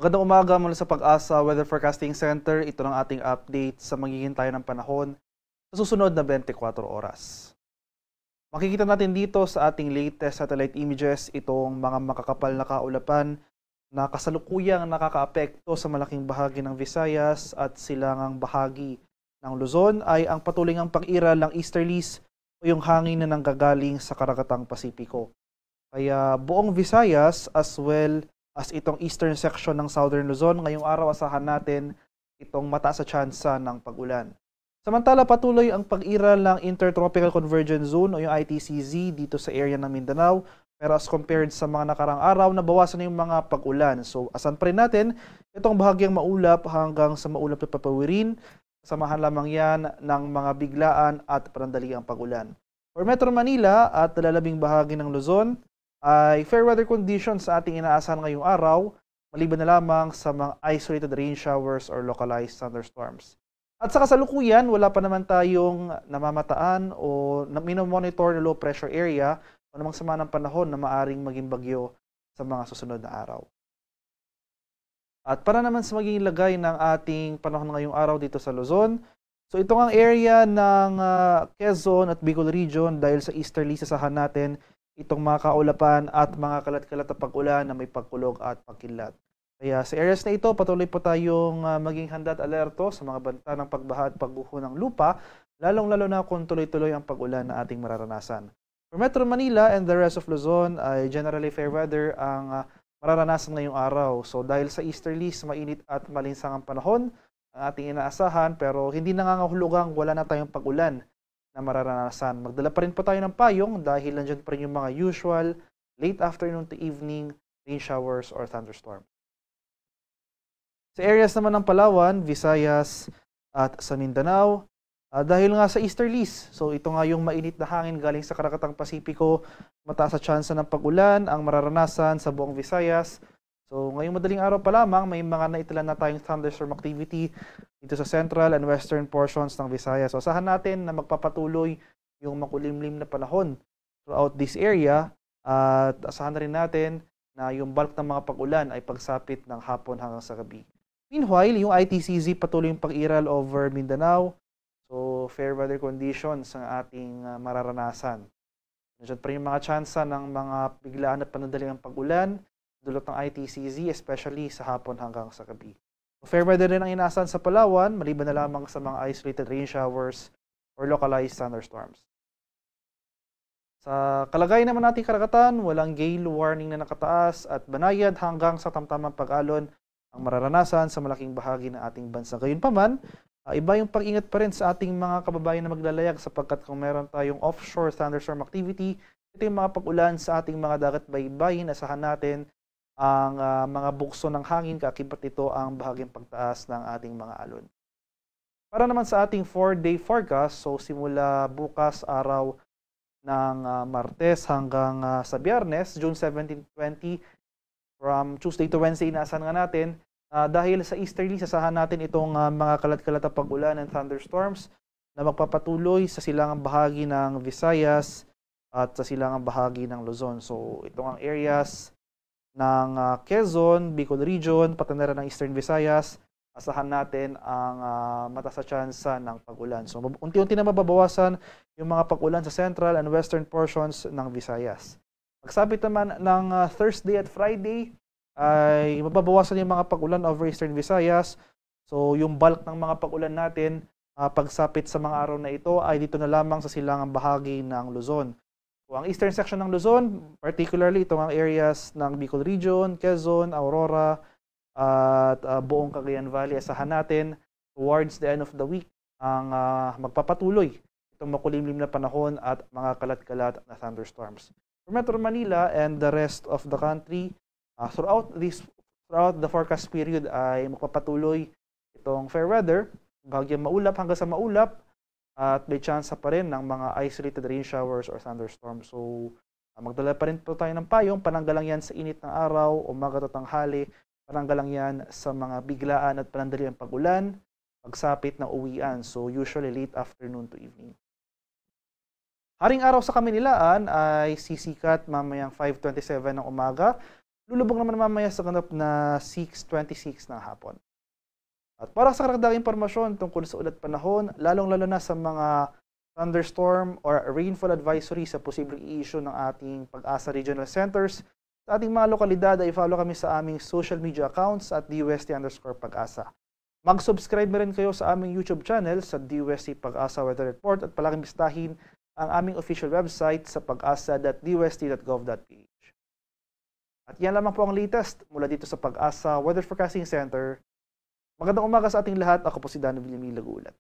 Magandang umaga mula sa Pag-asa Weather Forecasting Center. Ito ang ating update sa magiging tayo ng panahon sa susunod na 24 oras. Makikita natin dito sa ating latest satellite images itong mga makakapal na kaulapan na kasalukuyang nakakaapekto sa malaking bahagi ng Visayas at silangang bahagi ng Luzon ay ang patuloy ngang pag-iral ng easterlies o yung hangin na nanggagaling sa karagatang Pasipiko. Kaya buong Visayas as well as itong eastern section ng Southern Luzon, ngayong araw asahan natin itong mataas sa tsansa ng pag-ulan. Samantala patuloy ang pag-iral ng Intertropical Convergence Zone o yung ITCZ dito sa area ng Mindanao. Pero as compared sa mga nakarang araw, nabawasan na yung mga pag-ulan. So asan pa rin natin itong bahagyang maulap hanggang sa maulap na papawirin. Samahan lamang yan ng mga biglaan at panandaliang pag-ulan. For Metro Manila at lalabing bahagi ng Luzon, ay fair weather conditions sa ating inaasahan ngayong araw, maliban na lamang sa mga isolated rain showers or localized thunderstorms. At sa kasalukuyan, wala pa naman tayong namamataan o minomonitor na low pressure area o namang sama ng panahon na maaring maging bagyo sa mga susunod na araw. At para naman sa magiging lagay ng ating panahon ngayong araw dito sa Luzon, so ito ang area ng Quezon at Bicol region dahil sa easterly sasahan natin itong mga kaulapan at mga kalat-kalat na pag-ulan na may pagkulog at pagkilat. Kaya sa areas na ito, patuloy po tayong maging handa at alerto sa mga banta ng pagbaha at pagguho ng lupa, lalong-lalo na kung tuloy-tuloy ang pag-ulan na ating mararanasan. For Metro Manila and the rest of Luzon ay generally fair weather ang mararanasan ngayong araw. So dahil sa easterlies, mainit at malinsang ang panahon, ang ating inaasahan, pero hindi nangangahulugang wala na tayong pag-ulan na mararanasan. Magdala pa rin po tayo ng payong dahil nandiyan pa rin yung mga usual late afternoon to evening rain showers or thunderstorms. Sa areas naman ng Palawan, Visayas at sa Mindanao, dahil nga sa easterlies, so ito nga yung mainit na hangin galing sa karagatang Pasipiko, mataas sa tsansa ng pag-ulan ang mararanasan sa buong Visayas. So ngayong madaling araw pa lamang, may mga naitalan na tayong thunderstorm activity dito sa central and western portions ng Visayas. So asahan natin na magpapatuloy yung makulimlim na panahon throughout this area at asahan na rin natin na yung bulk ng mga pag-ulan ay pagsapit ng hapon hanggang sa gabi. Meanwhile, yung ITCZ patuloy yung pag-iral over Mindanao. So fair weather conditions ang ating mararanasan. Nandiyan pa rin yung mga tsansa ng mga biglaan at panadaling pag-ulan dulot ng ITCZ, especially sa hapon hanggang sa gabi. Fair weather rin ang inaasahan sa Palawan, maliban na lamang sa mga isolated rain showers or localized thunderstorms. Sa kalagayan naman nating karagatan, walang gale warning na nakataas at banayad hanggang sa tamtamang pag-alon ang mararanasan sa malaking bahagi ng ating bansa. Gayunpaman, iba yung pag-ingat pa rin sa ating mga kababayan na maglalayag sapagkat kung meron tayong offshore thunderstorm activity, ito yung mga pag-ulan sa ating mga dagat baybayin, asahan natin ang mga bukso ng hangin, kakibat ito ang bahagyang pagtaas ng ating mga alon. Para naman sa ating 4-day forecast, so simula bukas araw ng Martes hanggang sa Biyernes, June 17, 20, from Tuesday to Wednesday, inaasahan nga natin, dahil sa easterly, sasahan natin itong mga kalat-kalat na pag-ulan and thunderstorms na magpapatuloy sa silangang bahagi ng Visayas at sa silangang bahagi ng Luzon. So itong ang areas ng Quezon, Bicol region, patanera ng Eastern Visayas, asahan natin ang mataas na tsansa ng pag-ulan. So unti-unti na mababawasan yung mga pag-ulan sa central and western portions ng Visayas. Pagsapit naman ng Thursday at Friday ay mababawasan yung mga pag-ulan over Eastern Visayas. So yung bulk ng mga pag-ulan natin pagsapit sa mga araw na ito ay dito na lamang sa silangang bahagi ng Luzon. So ang eastern section ng Luzon, particularly itong ang areas ng Bicol region, Quezon, Aurora, at buong Cagayan Valley, asahan natin towards the end of the week ang magpapatuloy itong makulimlim na panahon at mga kalat-kalat na thunderstorms. For Metro Manila and the rest of the country, throughout the forecast period ay magpapatuloy itong fair weather, bahagyang maulap hanggang sa maulap, at may chance pa rin ng mga isolated rain showers or thunderstorms. So magdala pa rin po tayo ng payong, pananggalang yan sa init ng araw, umaga at tanghali, pananggalang yan sa mga biglaan at panandaliang pag-ulan, pagsapit ng uwian, so usually late afternoon to evening. Haring araw sa Kaminilaan ay sisikat mamayang 5:27 ng umaga. lulubog naman mamaya sa ganap na 6:26 ng hapon. At para sa karagdagang impormasyon tungkol sa ulat panahon, lalong-lalo na sa mga thunderstorm or rainfall advisory sa posibleng i-issue ng ating Pag-asa Regional Centers, sa ating mga lokalidad ay follow kami sa aming social media accounts at DUST_Pag-asa. Mag-subscribe na rin kayo sa aming YouTube channel sa DUST Pag-asa Weather Report at palaging bisitahin ang aming official website sa pag-asa.dust.gov.ph. At yan lamang po ang latest mula dito sa Pag-asa Weather Forecasting Center. Magandang umaga sa ating lahat. Ako po si Danny Villamil Lagulat.